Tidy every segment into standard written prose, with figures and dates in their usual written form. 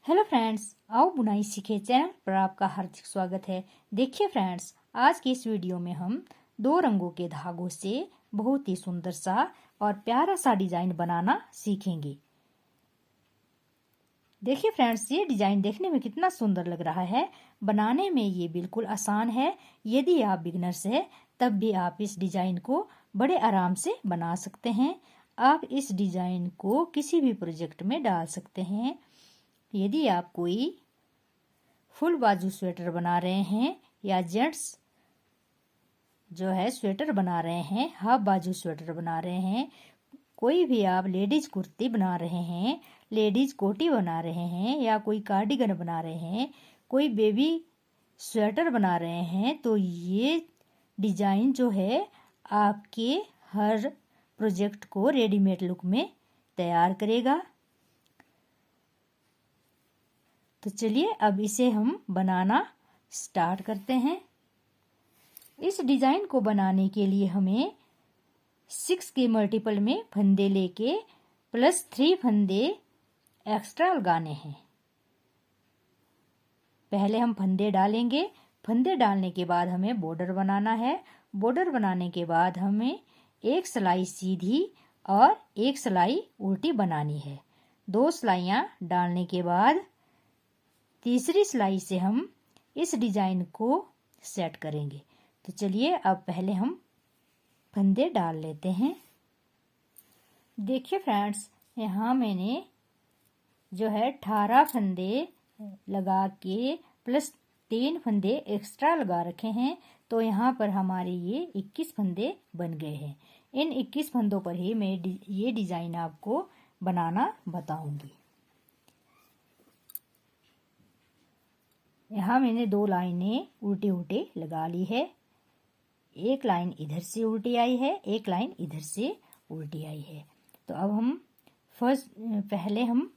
Hello friends, आओ बुनाई सीखे चैनल पर आपका हार्दिक स्वागत है। देखिए फ्रेंड्स, आज की इस वीडियो में हम दो रंगों के धागों से बहुत ही सुंदर सा और प्यारा सा डिजाइन बनाना सीखेंगे। देखिए फ्रेंड्स, ये डिजाइन देखने में कितना सुंदर लग रहा है। बनाने में ये बिल्कुल आसान है। यदि आप बिगनर्स है तब भी आप इस डिजाइन को बड़े आराम से बना सकते हैं। आप इस डिजाइन को किसी भी प्रोजेक्ट में डाल सकते हैं। यदि आप कोई फुल बाजू स्वेटर बना रहे हैं या जेंट्स जो है स्वेटर बना रहे हैं, हाफ बाजू स्वेटर बना रहे हैं, कोई भी आप लेडीज कुर्ती बना रहे हैं, लेडीज कोटी बना रहे हैं या कोई कार्डिगन बना रहे हैं, कोई बेबी स्वेटर बना रहे हैं, तो ये डिजाइन जो है आपके हर प्रोजेक्ट को रेडीमेड लुक में तैयार करेगा। तो चलिए अब इसे हम बनाना स्टार्ट करते हैं। इस डिजाइन को बनाने के लिए हमें 6 के मल्टीपल में फंदे लेके +3 फंदे एक्स्ट्रा लगाने हैं। पहले हम फंदे डालेंगे। फंदे डालने के बाद हमें बॉर्डर बनाना है। बॉर्डर बनाने के बाद हमें एक सिलाई सीधी और एक सिलाई उल्टी बनानी है। 2 सिलाइयाँ डालने के बाद तीसरी सिलाई से हम इस डिजाइन को सेट करेंगे। तो चलिए अब पहले हम फंदे डाल लेते हैं। देखिए फ्रेंड्स, यहाँ मैंने जो है 18 फंदे लगा के +3 फंदे एक्स्ट्रा लगा रखे हैं। तो यहाँ पर हमारे ये 21 फंदे बन गए हैं। इन 21 फंदों पर ही मैं ये डिजाइन आपको बनाना बताऊंगी। यहाँ मैंने 2 लाइनें उल्टी उल्टी लगा ली है। एक लाइन इधर से उल्टी आई है, एक लाइन इधर से उल्टी आई है। तो अब हम पहले हम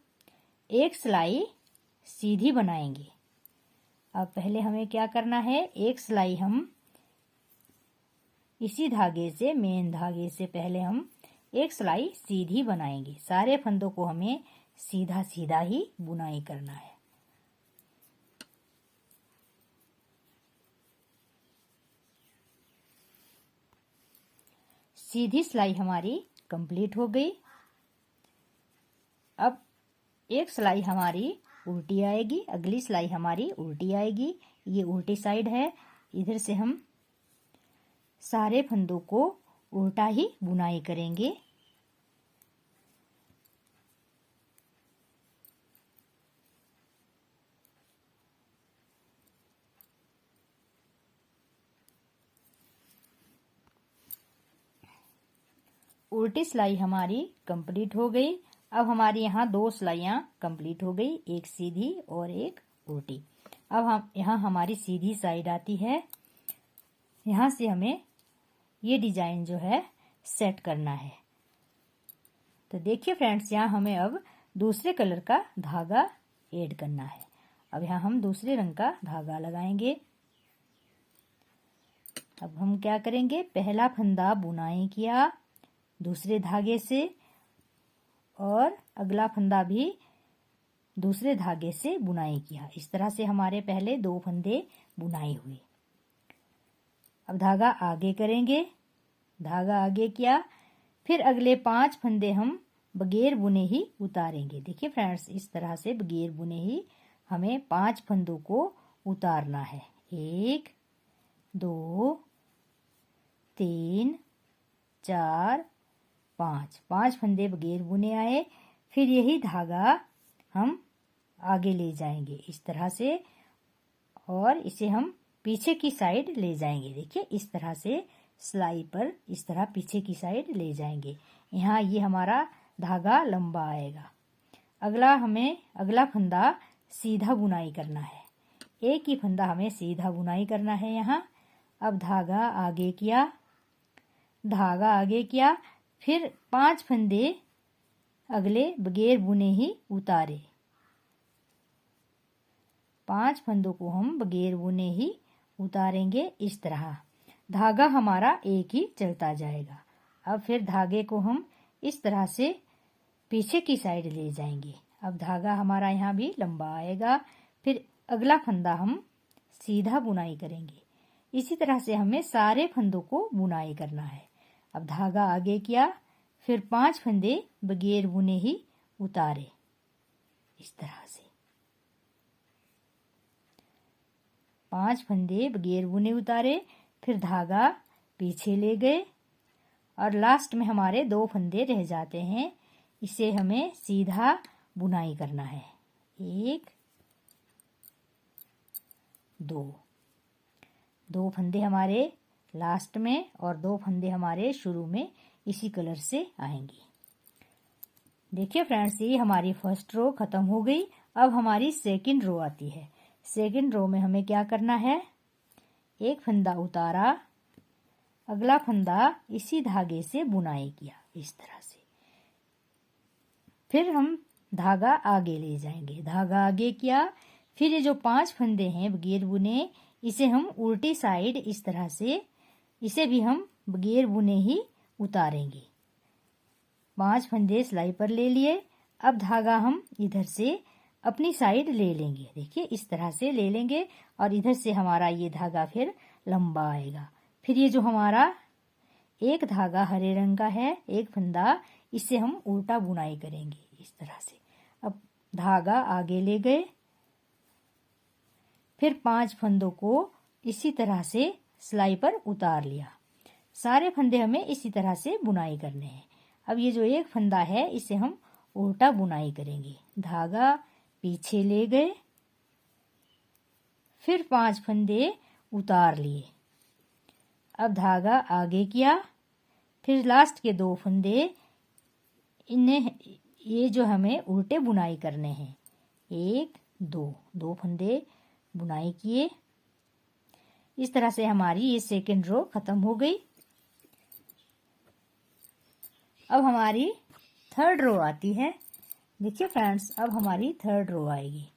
एक सिलाई सीधी बनाएंगे। अब पहले हमें क्या करना है, एक सिलाई हम इसी धागे से, मेन धागे से पहले हम एक सिलाई सीधी बनाएंगे। सारे फंदों को हमें सीधा सीधा ही बुनाई करना है। सीधी सिलाई हमारी कंप्लीट हो गई। अब एक सिलाई हमारी उल्टी आएगी, अगली सिलाई हमारी उल्टी आएगी। ये उल्टी साइड है। इधर से हम सारे फंदों को उल्टा ही बुनाई करेंगे। उल्टी सिलाई हमारी कंप्लीट हो गई। अब हमारी यहाँ 2 सिलाइयाँ कंप्लीट हो गई, एक सीधी और एक उल्टी। अब हम यहाँ हमारी सीधी साइड आती है। यहाँ से हमें ये डिजाइन जो है सेट करना है। तो देखिए फ्रेंड्स, यहाँ हमें अब दूसरे कलर का धागा ऐड करना है। अब यहाँ हम दूसरे रंग का धागा लगाएंगे। अब हम क्या करेंगे, पहला फंदा बुनाई किया दूसरे धागे से और अगला फंदा भी दूसरे धागे से बुनाई किया। इस तरह से हमारे पहले 2 फंदे बुनाई हुए। अब धागा आगे करेंगे। धागा आगे किया, फिर अगले 5 फंदे हम बगैर बुने ही उतारेंगे। देखिए फ्रेंड्स, इस तरह से बगैर बुने ही हमें 5 फंदों को उतारना है। 1 2 3 4 5 फंदे बगैर बुने आए। फिर यही धागा हम आगे ले जाएंगे इस तरह से, और इसे हम पीछे की साइड ले जाएंगे। देखिए इस तरह से सिलाई पर इस तरह पीछे की साइड ले जाएंगे। यहाँ ये हमारा धागा लंबा आएगा। अगला फंदा सीधा बुनाई करना है। एक ही फंदा हमें सीधा बुनाई करना है यहाँ। अब धागा आगे किया, फिर 5 फंदे अगले बगैर बुने ही उतारे। 5 फंदों को हम बगैर बुने ही उतारेंगे। इस तरह धागा हमारा एक ही चलता जाएगा। अब फिर धागे को हम इस तरह से पीछे की साइड ले जाएंगे। अब धागा हमारा यहाँ भी लंबा आएगा। फिर अगला फंदा हम सीधा बुनाई करेंगे। इसी तरह से हमें सारे फंदों को बुनाई करना है। अब धागा आगे किया, फिर 5 फंदे बगैर बुने ही उतारे, इस तरह से 5 फंदे बगैर बुने उतारे। फिर धागा पीछे ले गए और लास्ट में हमारे 2 फंदे रह जाते हैं। इसे हमें सीधा बुनाई करना है। 1 2 फंदे हमारे लास्ट में और 2 फंदे हमारे शुरू में इसी कलर से आएंगे। देखिए फ्रेंड्स, ये हमारी फर्स्ट रो खत्म हो गई। अब हमारी सेकंड रो आती है। सेकंड रो में हमें क्या करना है, एक फंदा उतारा, अगला फंदा इसी धागे से बुनाई किया, इस तरह से। फिर हम धागा आगे ले जाएंगे। धागा आगे किया, फिर ये जो 5 फंदे हैं बगैर बुने, इसे हम उल्टी साइड इस तरह से, इसे भी हम बगैर बुने ही उतारेंगे। 5 फंदे सिलाई पर ले लिए। अब धागा हम इधर से अपनी साइड ले लेंगे। देखिए इस तरह से ले लेंगे और इधर से हमारा ये धागा फिर लंबा आएगा। फिर ये जो हमारा एक धागा हरे रंग का है, एक फंदा, इससे हम उल्टा बुनाई करेंगे, इस तरह से। अब धागा आगे ले गए, फिर 5 फंदों को इसी तरह से सिलाई पर उतार लिया। सारे फंदे हमें इसी तरह से बुनाई करने हैं। अब ये जो एक फंदा है, इसे हम उल्टा बुनाई करेंगे। धागा पीछे ले गए, फिर 5 फंदे उतार लिए। अब धागा आगे किया, फिर लास्ट के 2 फंदे, इन्हें ये जो हमें उल्टे बुनाई करने हैं। 1 2 फंदे बुनाई किए। इस तरह से हमारी ये सेकंड रो खत्म हो गई। अब हमारी थर्ड रो आती है। देखिए फ्रेंड्स, अब हमारी थर्ड रो आएगी।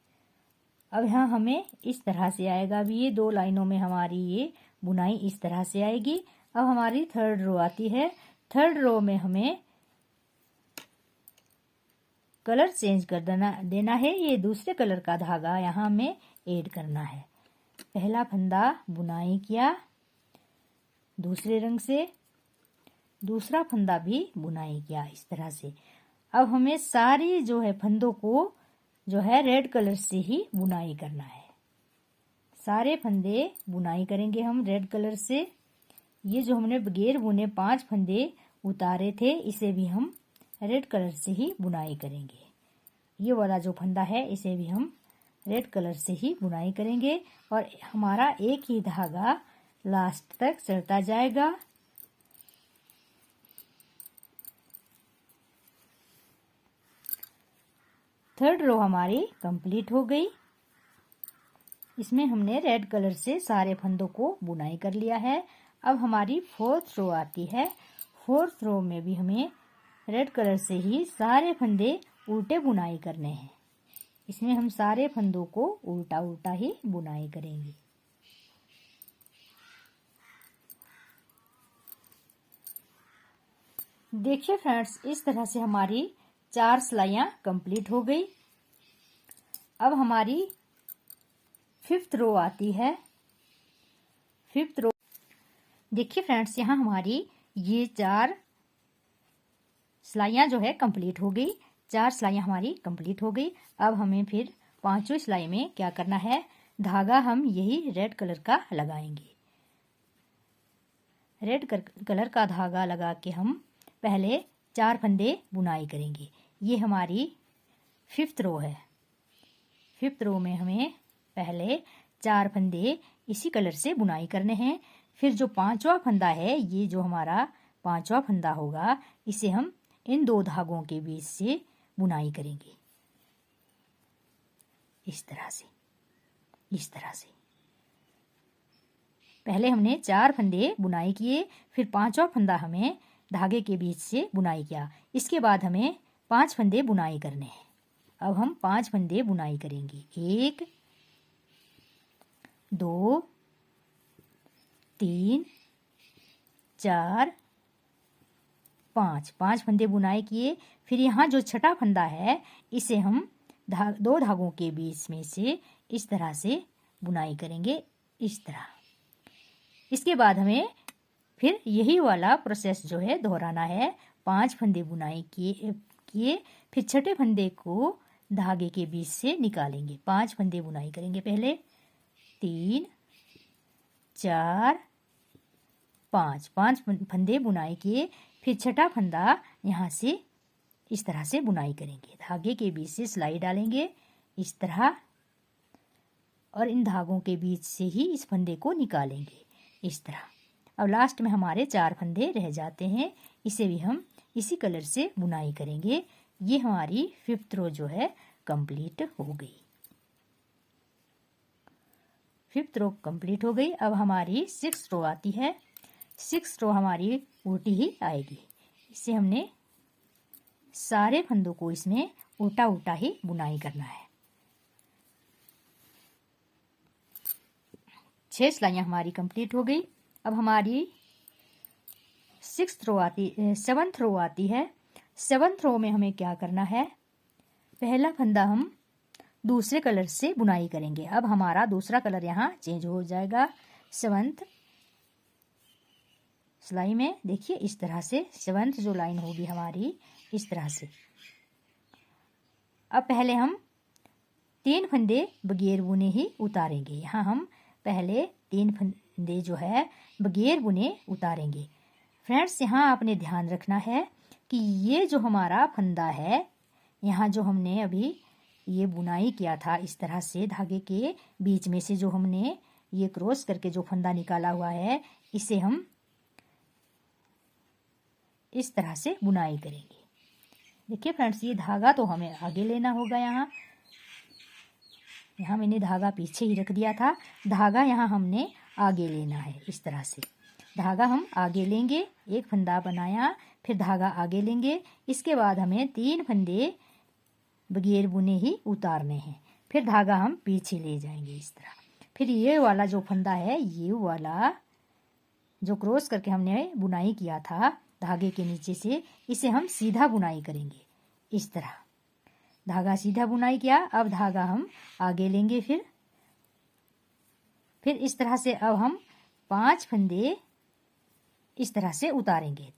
अब यहाँ हमें इस तरह से आएगा। अभी ये 2 लाइनों में हमारी ये बुनाई इस तरह से आएगी। अब हमारी थर्ड रो आती है। थर्ड रो में हमें कलर चेंज कर देना है। ये दूसरे कलर का धागा यहाँ हमें ऐड करना है। पहला फंदा बुनाई किया दूसरे रंग से, दूसरा फंदा भी बुनाई किया, इस तरह से। अब हमें सारी जो है फंदों को जो है रेड कलर से ही बुनाई करना है। सारे फंदे बुनाई करेंगे हम रेड कलर से। ये जो हमने बगैर बुने 5 फंदे उतारे थे, इसे भी हम रेड कलर से ही बुनाई करेंगे। ये वाला जो फंदा है, इसे भी हम रेड कलर से ही बुनाई करेंगे और हमारा एक ही धागा लास्ट तक चलता जाएगा। थर्ड रो हमारी कंप्लीट हो गई। इसमें हमने रेड कलर से सारे फंदों को बुनाई कर लिया है। अब हमारी फोर्थ रो आती है। फोर्थ रो में भी हमें रेड कलर से ही सारे फंदे उल्टे बुनाई करने हैं। इसमें हम सारे फंदों को उल्टा उल्टा ही बुनाई करेंगे। देखिए फ्रेंड्स, इस तरह से हमारी 4 सिलाइयां कंप्लीट हो गई। अब हमारी 5th रो आती है। 5th रो देखिए फ्रेंड्स, यहाँ हमारी ये 4 सिलाइयां जो है कंप्लीट हो गई। 4 सिलाइयां हमारी कंप्लीट हो गई। अब हमें फिर 5वीं सिलाई में क्या करना है, धागा हम यही रेड कलर का लगाएंगे। रेड कलर का धागा लगा के हम पहले 4 फंदे बुनाई करेंगे। ये हमारी 5th रो है। 5th रो में हमें पहले 4 फंदे इसी कलर से बुनाई करने हैं। फिर जो 5वां फंदा है, ये जो हमारा 5वां फंदा होगा, इसे हम इन 2 धागों के बीच से बुनाई करेंगे, इस तरह से। इस तरह से पहले हमने 4 फंदे बुनाई किए, फिर 5वां फंदा हमें धागे के बीच से बुनाई किया। इसके बाद हमें 5 फंदे बुनाई करने हैं। अब हम 5 फंदे बुनाई करेंगे। 1 2 3 4 5 फंदे बुनाई किए। फिर यहाँ जो छठा फंदा है, इसे हम दो धागों के बीच में से इस तरह से बुनाई करेंगे, इस तरह। इसके बाद हमें फिर यही वाला प्रोसेस जो है दोहराना है। 5 फंदे बुनाई किए फिर छठे फंदे को धागे के बीच से निकालेंगे। 5 फंदे बुनाई करेंगे पहले, 3 4 5 फंदे बुनाई किए, फिर छठा फंदा यहाँ से इस तरह से बुनाई करेंगे। धागे के बीच से सिलाई डालेंगे इस तरह, और इन धागों के बीच से ही इस फंदे को निकालेंगे इस तरह। अब लास्ट में हमारे 4 फंदे रह जाते हैं, इसे भी हम इसी कलर से बुनाई करेंगे। ये हमारी 5th रो जो है कंप्लीट हो गई। 5th रो कंप्लीट हो गई। अब हमारी 6th रो आती है। 6th रो हमारी उल्टी ही आएगी। इसे हमने सारे फंदों को इसमें उल्टा उल्टा ही बुनाई करना है। 6 सिलाइयाँ हमारी कंप्लीट हो गई। अब हमारी 7th रो आती है। 7th रो में हमें क्या करना है, पहला फंदा हम दूसरे कलर से बुनाई करेंगे। अब हमारा दूसरा कलर यहाँ चेंज हो जाएगा 7th सिलाई में। देखिए इस तरह से 7th जो लाइन होगी हमारी इस तरह से। अब पहले हम 3 फंदे बगैर बुने ही उतारेंगे। यहाँ हम पहले 3 फंदे जो है बगैर बुने उतारेंगे। फ्रेंड्स, यहाँ आपने ध्यान रखना है कि ये जो हमारा फंदा है, यहाँ जो हमने अभी ये बुनाई किया था इस तरह से धागे के बीच में से जो हमने ये क्रॉस करके जो फंदा निकाला हुआ है, इसे हम इस तरह से बुनाई करेंगे। देखिए फ्रेंड्स, ये धागा तो हमें आगे लेना होगा। यहाँ मैंने धागा पीछे ही रख दिया था, धागा यहाँ हमने आगे लेना है। इस तरह से धागा हम आगे लेंगे, एक फंदा बनाया, फिर धागा आगे लेंगे। इसके बाद हमें 3 फंदे बगैर बुने ही उतारने हैं, फिर धागा हम पीछे ले जाएंगे इस तरह। फिर ये वाला जो फंदा है, ये वाला जो क्रॉस करके हमने बुनाई किया था धागे के नीचे से, इसे हम सीधा बुनाई करेंगे इस तरह। धागा सीधा बुनाई किया, अब धागा हम आगे लेंगे, फिर इस तरह से अब हम 5 फंदे इस तरह से उतारेंगे।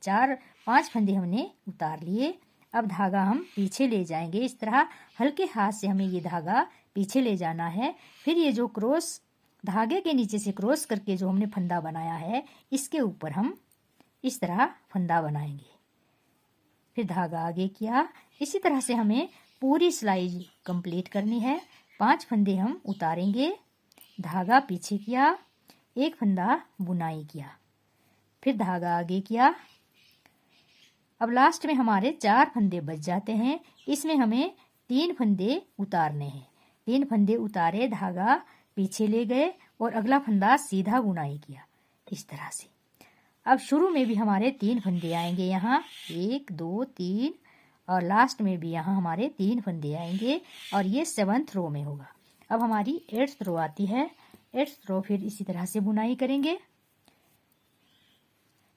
5 फंदे हमने उतार लिए। अब धागा हम पीछे ले जाएंगे इस तरह, हल्के हाथ से हमें ये धागा पीछे ले जाना है। फिर ये जो क्रॉस धागे के नीचे से क्रॉस करके जो हमने फंदा बनाया है, इसके ऊपर हम इस तरह फंदा बनाएंगे। फिर धागा आगे किया। इसी तरह से हमें पूरी सिलाई कंप्लीट करनी है। 5 फंदे हम उतारेंगे, धागा पीछे किया, एक फंदा बुनाई किया, फिर धागा आगे किया। अब लास्ट में हमारे 4 फंदे बच जाते हैं। इसमें हमें 3 फंदे उतारने हैं। 3 फंदे उतारे, धागा पीछे ले गए और अगला फंदा सीधा बुनाई किया इस तरह से। अब शुरू में भी हमारे 3 फंदे आएंगे, यहाँ 1 2 3, और लास्ट में भी यहाँ हमारे 3 फंदे आएंगे, और ये 7th रो में होगा। अब हमारी 8th रो आती है। 8th रो फिर इसी तरह से बुनाई करेंगे।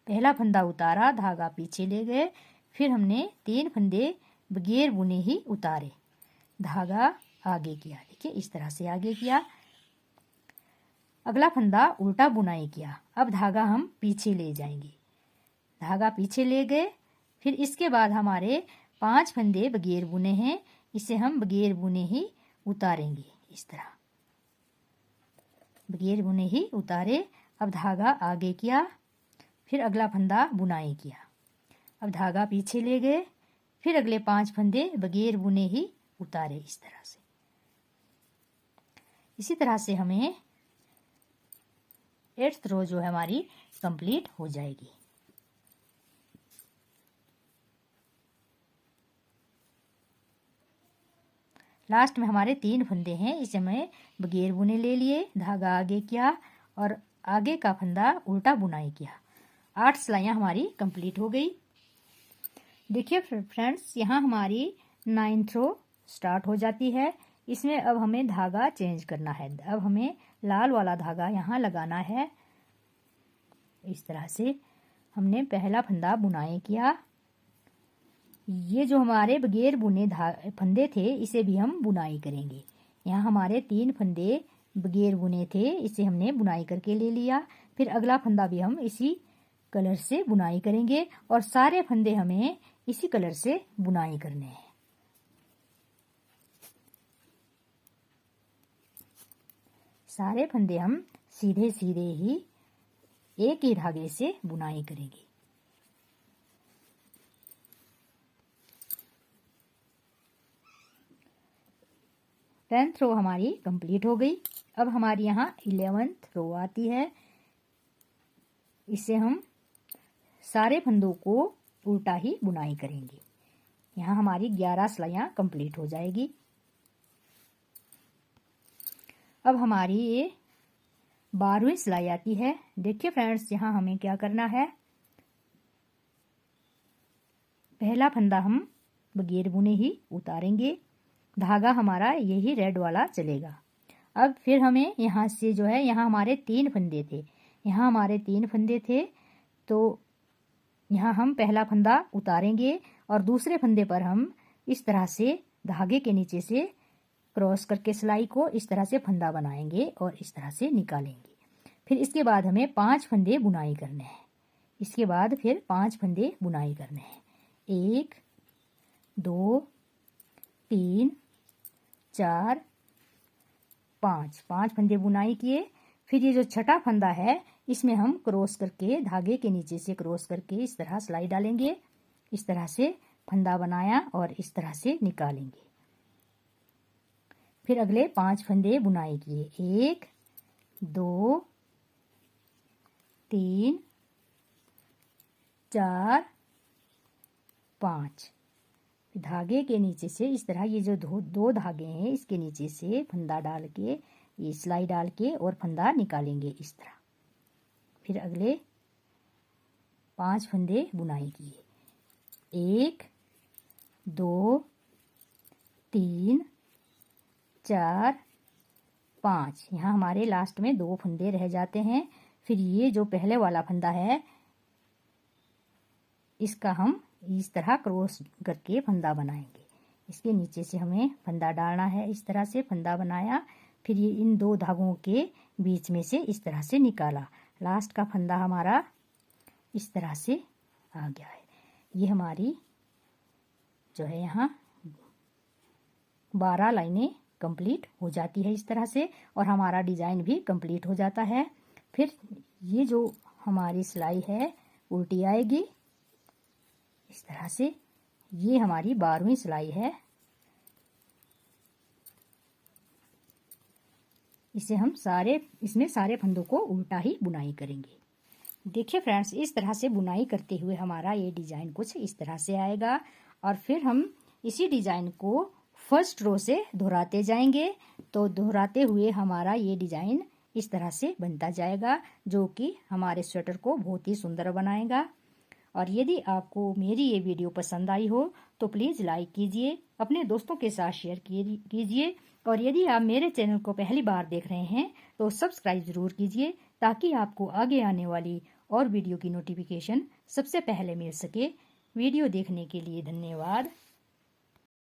पहला फंदा उतारा, धागा पीछे ले गए, फिर हमने 3 फंदे बगैर बुने ही उतारे, धागा आगे किया। देखिए इस तरह से आगे किया। अगला फंदा उल्टा बुनाई किया। अब धागा हम पीछे ले जाएंगे, धागा पीछे ले गए। फिर इसके बाद हमारे 5 फंदे बगैर बुने हैं, इसे हम बगैर बुने ही उतारेंगे इस तरह, बगैर बुने ही उतारे। अब धागा आगे किया, फिर अगला फंदा बुनाई किया। अब धागा पीछे ले गए, फिर अगले 5 फंदे बगैर बुने ही उतारे इस तरह से। इसी तरह से हमें 8th रो जो है हमारी कंप्लीट हो जाएगी। लास्ट में हमारे 3 फंदे हैं, इसे हमें बगैर बुने ले लिए, धागा आगे किया और आगे का फंदा उल्टा बुनाई किया। 8 सिलाइयाँ हमारी कंप्लीट हो गई। देखिए फ्रेंड्स, यहाँ हमारी 9th रो स्टार्ट हो जाती है। इसमें अब हमें धागा चेंज करना है। अब हमें लाल वाला धागा यहाँ लगाना है। इस तरह से हमने पहला फंदा बुनाई किया, ये जो हमारे बगैर बुने फंदे थे इसे भी हम बुनाई करेंगे। यहाँ हमारे 3 फंदे बगैर बुने थे, इसे हमने बुनाई करके ले लिया। फिर अगला फंदा भी हम इसी कलर से बुनाई करेंगे और सारे फंदे हमें इसी कलर से बुनाई करने हैं। सारे फंदे हम सीधे सीधे ही एक ही धागे से बुनाई करेंगे। टेंथ रो हमारी कंप्लीट हो गई। अब हमारी यहाँ 11th रो आती है। इसे हम सारे फंदों को उल्टा ही बुनाई करेंगे। यहाँ हमारी 11 सिलाइयाँ कंप्लीट हो जाएगी। अब हमारी ये 12वीं सिलाई आती है। देखिए फ्रेंड्स, यहाँ हमें क्या करना है, पहला फंदा हम बगैर बुने ही उतारेंगे, धागा हमारा यही रेड वाला चलेगा। अब फिर हमें यहाँ से जो है, यहाँ हमारे 3 फंदे थे, यहाँ हमारे 3 फंदे थे, तो यहाँ हम पहला फंदा उतारेंगे और दूसरे फंदे पर हम इस तरह से धागे के नीचे से क्रॉस करके सिलाई को इस तरह से फंदा बनाएंगे और इस तरह से निकालेंगे। फिर इसके बाद हमें 5 फंदे बुनाई करने हैं। इसके बाद फिर 5 फंदे बुनाई करने हैं। 1 2 3 4 5 5 फंदे बुनाई किए। फिर ये जो छठा फंदा है इसमें हम क्रॉस करके धागे के नीचे से क्रॉस करके इस तरह सिलाई डालेंगे। इस तरह से फंदा बनाया और इस तरह से निकालेंगे। फिर अगले 5 फंदे बुनाई किए। 1 2 3 4 5 धागे के नीचे से इस तरह ये जो दो धागे हैं इसके नीचे से फंदा डाल के ये सिलाई डाल के और फंदा निकालेंगे इस तरह। फिर अगले 5 फंदे बुनाई किए। 1 2 3 4 5 यहाँ हमारे लास्ट में 2 फंदे रह जाते हैं। फिर ये जो पहले वाला फंदा है इसका हम इस तरह क्रॉस करके फंदा बनाएंगे। इसके नीचे से हमें फंदा डालना है। इस तरह से फंदा बनाया, फिर ये इन 2 धागों के बीच में से इस तरह से निकाला। लास्ट का फंदा हमारा इस तरह से आ गया है। ये हमारी जो है यहाँ 12 लाइनें कंप्लीट हो जाती है इस तरह से, और हमारा डिजाइन भी कंप्लीट हो जाता है। फिर ये जो हमारी सिलाई है उल्टी आएगी इस तरह से। ये हमारी 12वीं सिलाई है। इसे हम इसमें सारे फंदों को उल्टा ही बुनाई करेंगे। देखिए फ्रेंड्स, इस तरह से बुनाई करते हुए हमारा ये डिजाइन कुछ इस तरह से आएगा। और फिर हम इसी डिजाइन को फर्स्ट रो से दोहराते जाएंगे, तो दोहराते हुए हमारा ये डिजाइन इस तरह से बनता जाएगा, जो कि हमारे स्वेटर को बहुत ही सुंदर बनाएगा। और यदि आपको मेरी ये वीडियो पसंद आई हो तो प्लीज़ लाइक कीजिए, अपने दोस्तों के साथ शेयर कीजिए, और यदि आप मेरे चैनल को पहली बार देख रहे हैं तो सब्सक्राइब ज़रूर कीजिए, ताकि आपको आगे आने वाली और वीडियो की नोटिफिकेशन सबसे पहले मिल सके। वीडियो देखने के लिए धन्यवाद।